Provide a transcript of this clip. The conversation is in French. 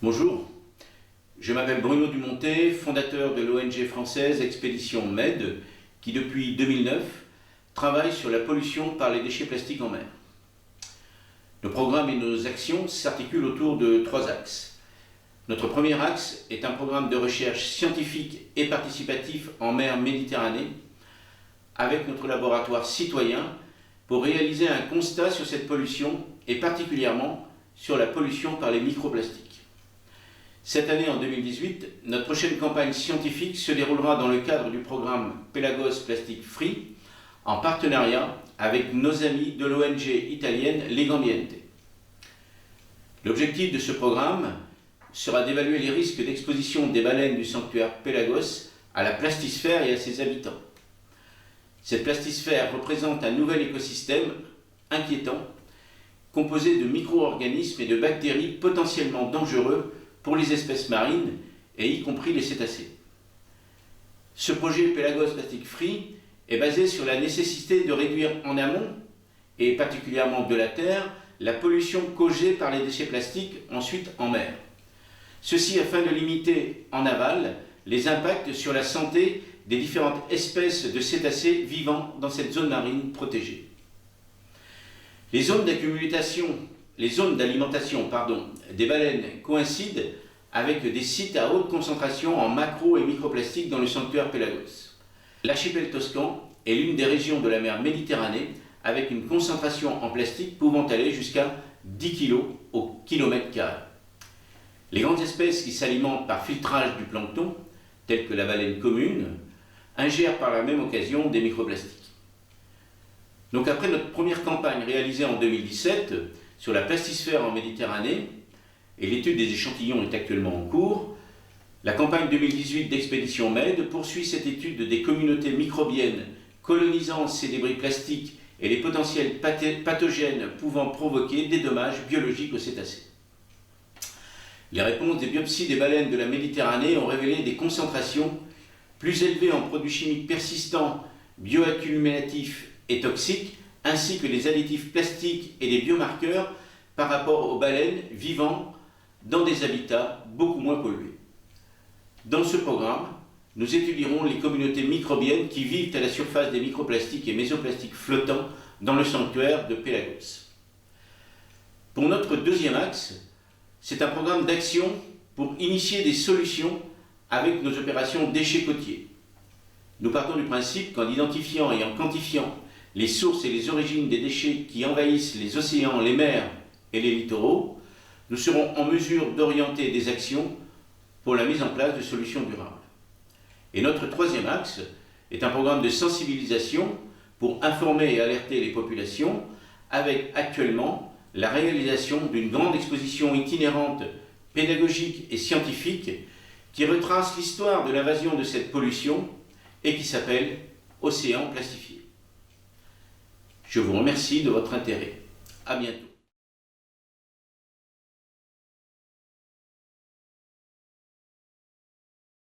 Bonjour, je m'appelle Bruno Dumontet, fondateur de l'ONG française Expédition MED, qui depuis 2009 travaille sur la pollution par les déchets plastiques en mer. Nos programmes et nos actions s'articulent autour de 3 axes. Notre premier axe est un programme de recherche scientifique et participatif en mer Méditerranée, avec notre laboratoire citoyen pour réaliser un constat sur cette pollution et particulièrement sur la pollution par les microplastiques. Cette année, en 2018, notre prochaine campagne scientifique se déroulera dans le cadre du programme Pelagos Plastic Free, en partenariat avec nos amis de l'ONG italienne Legambiente. L'objectif de ce programme sera d'évaluer les risques d'exposition des baleines du sanctuaire Pelagos à la plastisphère et à ses habitants. Cette plastisphère représente un nouvel écosystème inquiétant, composé de micro-organismes et de bactéries potentiellement dangereux pour les espèces marines, et y compris les cétacés. Ce projet Pelagos Plastic Free est basé sur la nécessité de réduire en amont, et particulièrement de la terre, la pollution causée par les déchets plastiques ensuite en mer. Ceci afin de limiter en aval les impacts sur la santé des différentes espèces de cétacés vivant dans cette zone marine protégée. Les zones d'alimentation des baleines coïncident avec des sites à haute concentration en macro et microplastiques dans le sanctuaire Pelagos. L'archipel toscan est l'une des régions de la mer Méditerranée avec une concentration en plastique pouvant aller jusqu'à 10 kg au kilomètre carré. Les grandes espèces qui s'alimentent par filtrage du plancton, telles que la baleine commune, ingèrent par la même occasion des microplastiques. Donc après notre première campagne réalisée en 2017 sur la plastisphère en Méditerranée, et l'étude des échantillons est actuellement en cours, la campagne 2018 d'Expédition MED poursuit cette étude des communautés microbiennes colonisant ces débris plastiques et les potentiels pathogènes pouvant provoquer des dommages biologiques aux cétacés. Les réponses des biopsies des baleines de la Méditerranée ont révélé des concentrations plus élevées en produits chimiques persistants, bioaccumulatifs et toxiques, ainsi que des additifs plastiques et des biomarqueurs par rapport aux baleines vivant dans des habitats beaucoup moins pollués. Dans ce programme, nous étudierons les communautés microbiennes qui vivent à la surface des microplastiques et mésoplastiques flottants dans le sanctuaire de Pelagos. Pour notre deuxième axe, c'est un programme d'action pour initier des solutions avec nos opérations déchets côtiers. Nous partons du principe qu'en identifiant et en quantifiant les sources et les origines des déchets qui envahissent les océans, les mers et les littoraux, nous serons en mesure d'orienter des actions pour la mise en place de solutions durables. Et notre troisième axe est un programme de sensibilisation pour informer et alerter les populations, avec actuellement la réalisation d'une grande exposition itinérante, pédagogique et scientifique qui retrace l'histoire de l'invasion de cette pollution et qui s'appelle Océan plastifié. Je vous remercie de votre intérêt. À bientôt.